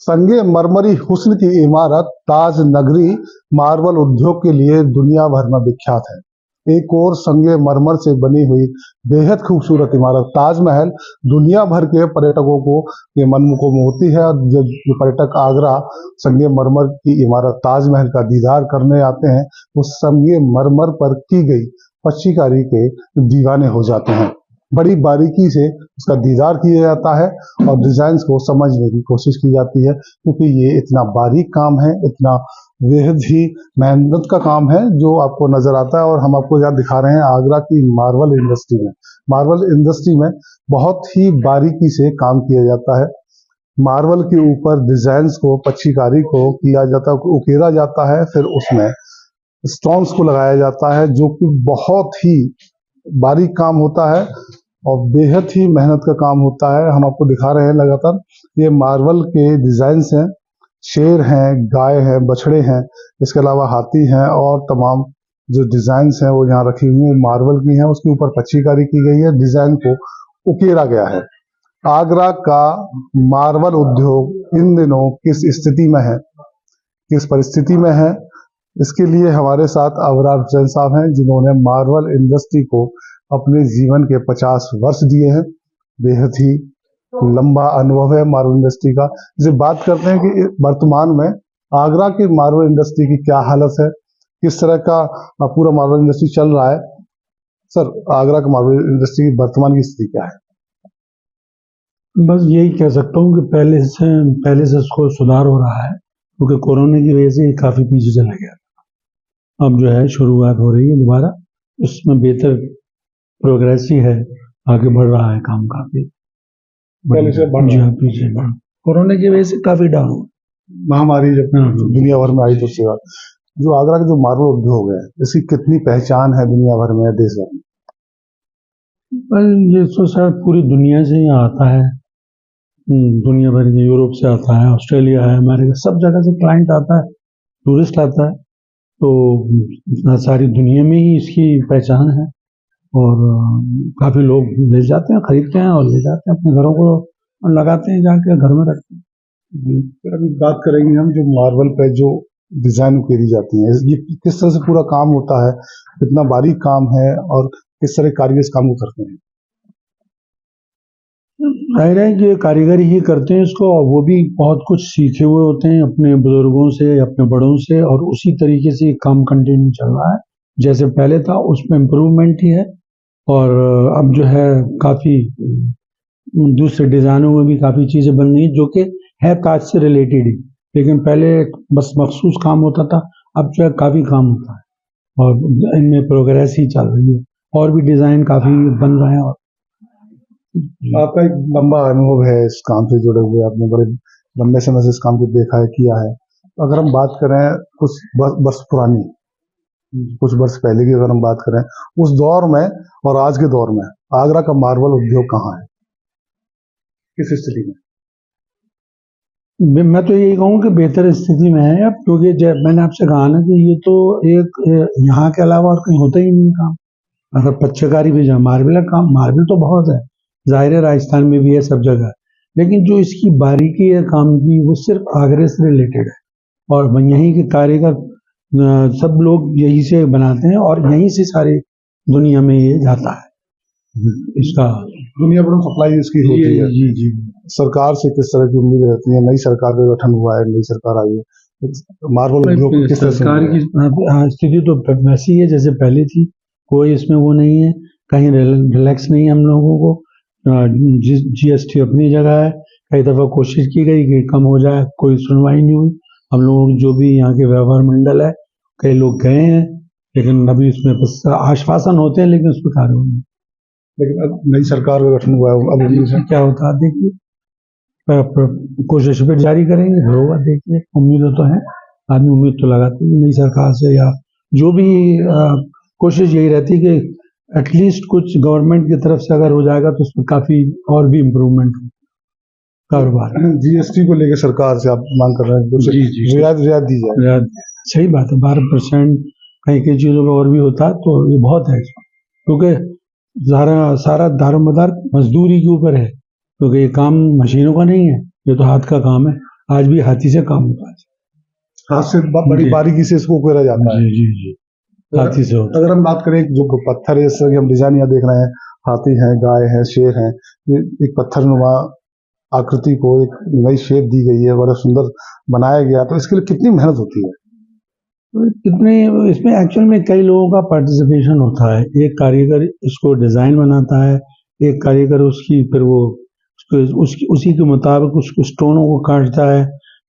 संगे मरमरी हुस्न की इमारत ताज नगरी मार्बल उद्योग के लिए दुनिया भर में विख्यात है। एक और संगे मरमर से बनी हुई बेहद खूबसूरत इमारत ताजमहल दुनिया भर के पर्यटकों को के मन को मोहती है। और जब जो पर्यटक आगरा संगे मरमर की इमारत ताजमहल का दीदार करने आते हैं, उस संगे मरमर पर की गई पच्चीकारी के दीवाने हो जाते हैं। बड़ी बारीकी से उसका दीदार किया जाता है और डिजाइन को समझने की कोशिश की जाती है, क्योंकि ये इतना बारीक काम है, इतना बेहद ही मेहनत का काम है जो आपको नजर आता है। और हम आपको यहाँ दिखा रहे हैं आगरा की मार्बल इंडस्ट्री में। मार्बल इंडस्ट्री में बहुत ही बारीकी से काम किया जाता है। मार्बल के ऊपर डिजाइन को, पच्चीकारी को किया जाता है, उकेरा जाता है, फिर उसमें स्टोन्स को लगाया जाता है, जो कि बहुत ही बारीक काम होता है और बेहद ही मेहनत का काम होता है। हम आपको दिखा रहे हैं लगातार ये मार्बल के डिजाइन्स हैं, शेर हैं, गाय हैं, बछड़े हैं, इसके अलावा हाथी हैं और तमाम जो डिजाइन्स हैं वो यहाँ रखी हुई है, मार्बल की हैं। उसके ऊपर पच्चीकारी की गई है, डिजाइन को उकेरा गया है। आगरा का मार्बल उद्योग इन दिनों किस स्थिति में है, किस परिस्थिति में है, इसके लिए हमारे साथ अबरार हुसैन साहब हैं, जिन्होंने मार्बल इंडस्ट्री को अपने जीवन के 50 वर्ष दिए हैं। बेहद ही लंबा अनुभव है मार्बल इंडस्ट्री का। जब बात करते हैं कि वर्तमान में आगरा की मार्बल इंडस्ट्री की क्या हालत है, किस तरह का पूरा मार्बल इंडस्ट्री चल रहा है, सर आगरा का मार्बल इंडस्ट्री की वर्तमान की स्थिति क्या है? बस यही कह सकता हूँ कि पहले से उसको सुधार हो रहा है, क्योंकि कोरोना की वजह से काफ़ी पीछे चला गया। अब जो है शुरुआत हो रही है दोबारा, उसमें बेहतर प्रोग्रेस ही है, आगे बढ़ रहा है काम काफ़ी। पहले से बढ़ जी हाँ, पीछे बढ़ कोरोना की वजह से काफ़ी डाउन हुआ। महामारी जब दुनिया भर में आई तो उसके बाद जो आगरा का जो मार्बल उद्योग है, इसकी कितनी पहचान है दुनिया भर में, देश भर में? पर ये तो सर पूरी दुनिया से ही आता है, दुनिया भर के, यूरोप से आता है, ऑस्ट्रेलिया है, अमेरिका, सब जगह से क्लाइंट आता है, टूरिस्ट आता है। तो सारी दुनिया में ही इसकी पहचान है और काफ़ी लोग ले जाते हैं, खरीदते हैं और ले जाते हैं अपने घरों को और लगाते हैं, जाके घर में रखते हैं। फिर अभी बात करेंगे हम जो मार्बल पे जो डिजाइन उकेरी जाती है, ये किस तरह से पूरा काम होता है, कितना बारीक काम है और किस तरह कारीगर इस काम को करते हैं? जाहिर है कि कारीगर ही करते हैं इसको, और वो भी बहुत कुछ सीखे हुए होते हैं अपने बुजुर्गों से, अपने बड़ों से, और उसी तरीके से काम कंटिन्यू चल रहा है। जैसे पहले था उसमें इम्प्रूवमेंट ही है, और अब जो है काफ़ी दूसरे डिज़ाइनों में भी काफ़ी चीज़ें बन गई जो कि है ताज से रिलेटेड ही, लेकिन पहले बस मखसूस काम होता था, अब जो है काफ़ी काम होता है और इनमें प्रोग्रेस ही चल रही है और भी डिज़ाइन काफ़ी बन रहे हैं। और आपका एक लंबा अनुभव है इस काम से जुड़े हुए, आपने बड़े लंबे समय से इस काम को देखा है, किया है। तो अगर हम बात करें कुछ वर्ष पुरानी, कुछ वर्ष पहले की अगर हम बात करें, उस दौर में और आज के दौर में आगरा का मार्बल उद्योग कहाँ है, किस स्थिति में? मैं तो यही कहूँ कि बेहतर स्थिति में है अब, क्योंकि जब मैंने आपसे कहा ना कि ये तो एक यहाँ के अलावा और कहीं होता ही नहीं काम। अगर पच्चीकारी भी जहाँ मार्बल का काम, मार्बल तो बहुत है, जाहिर है राजस्थान में भी है, सब जगह, लेकिन जो इसकी बारीकी है काम की वो सिर्फ आगरे से रिलेटेड है और यहीं के कारीगर सब लोग यहीं से बनाते हैं और यहीं से सारी दुनिया में ये जाता है। इसका दुनिया भर में सप्लाई इसकी होती है। जी जी। सरकार से किस तरह की उम्मीद रहती है? नई सरकार का गठन हुआ है, नई सरकार आई है, मार्बल उद्योग किस तरह से? सरकार की स्थिति तो वैसी है जैसे पहले थी, कोई इसमें वो नहीं है, कहीं रिलैक्स नहीं है हम लोगों को। GST अपनी जगह है, कई दफ़ा कोशिश की गई कि कम हो जाए, कोई सुनवाई नहीं हुई। हम लोग जो भी यहाँ के व्यवहार मंडल है, कई लोग गए हैं, लेकिन अभी इसमें बस आश्वासन होते हैं, लेकिन उस पर कार्रवाई नहीं। लेकिन अब नई सरकार का गठन हुआ है, अब क्या होता है देखिए, कोशिश फिर जारी करेंगे, फिर होगा, देखिए। उम्मीद तो है, आदमी उम्मीद तो लगाते हैं नई सरकार से, या जो भी कोशिश यही रहती है कि एटलीस्ट कुछ गवर्नमेंट की तरफ से अगर हो जाएगा तो उसमें काफ़ी और भी इम्प्रूवमेंट हो कारोबार। GST को लेकर सरकार से आप मांग कर रहे हैं कुछ रियायत दी जाए? सही बात है, 12% कई चीज़ों में और भी होता है तो ये बहुत है, क्योंकि सारा दारोमदार मजदूरी के ऊपर है, क्योंकि ये काम मशीनों का नहीं है, ये तो हाथ का काम है। आज भी हाथी से काम होता है। हाथ से बड़ी जी। बारीकी से इसको उकेरा जाता है। जी जी जी, हाथी से होता अगर हम बात करें जो पत्थर है, इस तरह की हम डिजाइन यहाँ देख रहे हैं, हाथी है, गाय है, शेर है, ये एक पत्थर नुमा आकृति को एक नई शेप दी गई है, बड़ा सुंदर बनाया गया, तो इसके लिए कितनी मेहनत होती है? है। कितने इसमें एक्चुअल में कई लोगों का पार्टिसिपेशन होता है। एक कारीगर इसको डिजाइन बनाता है, एक कारीगर उसकी फिर वो उसकी उसी के मुताबिक उसको स्टोनों को काटता है,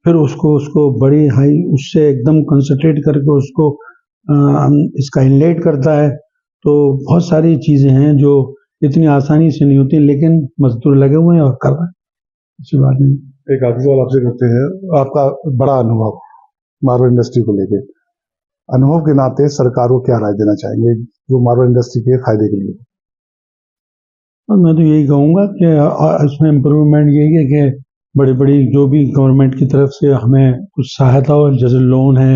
फिर उसको उसको बड़ी हाई उससे एकदम कंसंट्रेट करके उसको इसका इनलेट करता है। तो बहुत सारी चीजें हैं जो इतनी आसानी से नहीं होती, लेकिन मजदूर लगे हुए हैं और कर रहे हैं, अच्छी बात नहीं। एक आखिरी सवाल आपसे करते हैं, आपका बड़ा अनुभव मार्बल इंडस्ट्री को लेके, अनुभव के नाते सरकार को क्या राय देना चाहेंगे जो मार्बल इंडस्ट्री के फायदे के लिए? और मैं तो यही कहूँगा कि इसमें इम्प्रूवमेंट यही है कि बड़ी बड़ी जो भी गवर्नमेंट की तरफ से हमें कुछ सहायता हो, जैसे लोन है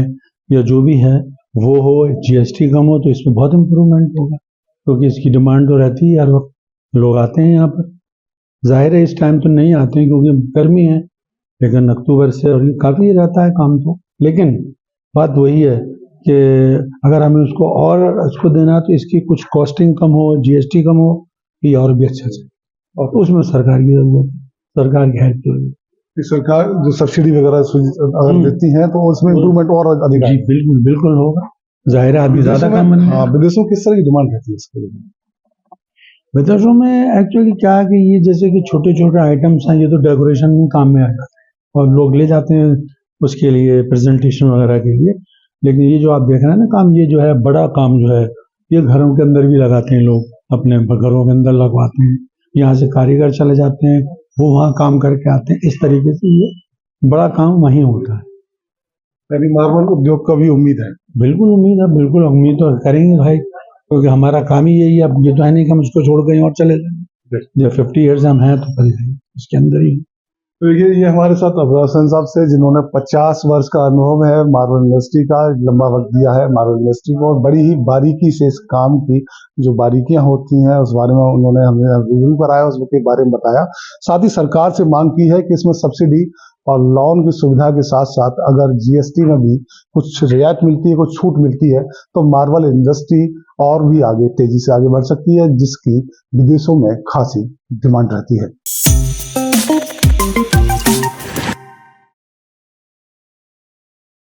या जो भी है वो हो, जीएसटी कम हो, तो इसमें बहुत इम्प्रूवमेंट होगा, क्योंकि इसकी डिमांड तो रहती है हर वक्त, लोग आते हैं यहाँ पर। जाहिर है इस टाइम तो नहीं आते हैं क्योंकि गर्मी है, लेकिन अक्टूबर से और काफ़ी रहता है काम तो। लेकिन बात वही है कि अगर हमें उसको और उसको देना है तो इसकी कुछ कॉस्टिंग कम हो, जीएसटी कम हो, ये और भी अच्छा चले, और उसमें सरकार की जरूरत है, सरकार की हेल्प की जरूरत कि सरकार जो सब्सिडी वगैरह अगर देती है तो उसमें इम्प्रूवमेंट और अधिक है। जी आएगा। बिल्कुल बिल्कुल होगा, जाहिर है आदमी ज्यादा विदेशों काम में, बनेगा। हाँ, विदेशों में किस तरह की डिमांड रहती है इसके लिए? विदेशों में एक्चुअली क्या है कि ये जैसे कि छोटे छोटे आइटम्स हैं, ये तो डेकोरेशन में काम में आ जाते हैं और लोग ले जाते हैं उसके लिए, प्रेजेंटेशन वगैरह के लिए। लेकिन ये जो आप देख रहे हैं ना काम, ये जो है बड़ा काम जो है, ये घरों के अंदर भी लगाते हैं लोग, अपने घरों के अंदर लगवाते हैं, यहाँ से कारीगर चले जाते हैं, वो वहाँ काम करके आते हैं, इस तरीके से ये बड़ा काम वहीं होता है। यानी मार्बल उद्योग का भी उम्मीद है? बिल्कुल उम्मीद है, बिल्कुल उम्मीद तो करेंगे भाई, क्योंकि हमारा काम ही यही है। अब ये तो है नहीं कि हम इसको छोड़ कहीं और चले जाएंगे, जब 50 ईयर्स हम हैं तो करेंगे इसके अंदर ही। तो ये हमारे साथ अब्रार हसन साहब से, जिन्होंने 50 वर्ष का अनुभव है मार्बल इंडस्ट्री का, लंबा वक्त दिया है मार्बल इंडस्ट्री को, और बड़ी ही बारीकी से इस काम की जो बारीकियां होती हैं उस बारे में उन्होंने हमें रिव्यू कराया, उसके बारे में बताया। साथ ही सरकार से मांग की है कि इसमें सब्सिडी और लोन की सुविधा के साथ साथ अगर जीएसटी में भी कुछ रियायत मिलती है, कुछ छूट मिलती है, तो मार्बल इंडस्ट्री और भी आगे तेजी से आगे बढ़ सकती है, जिसकी विदेशों में खासी डिमांड रहती है।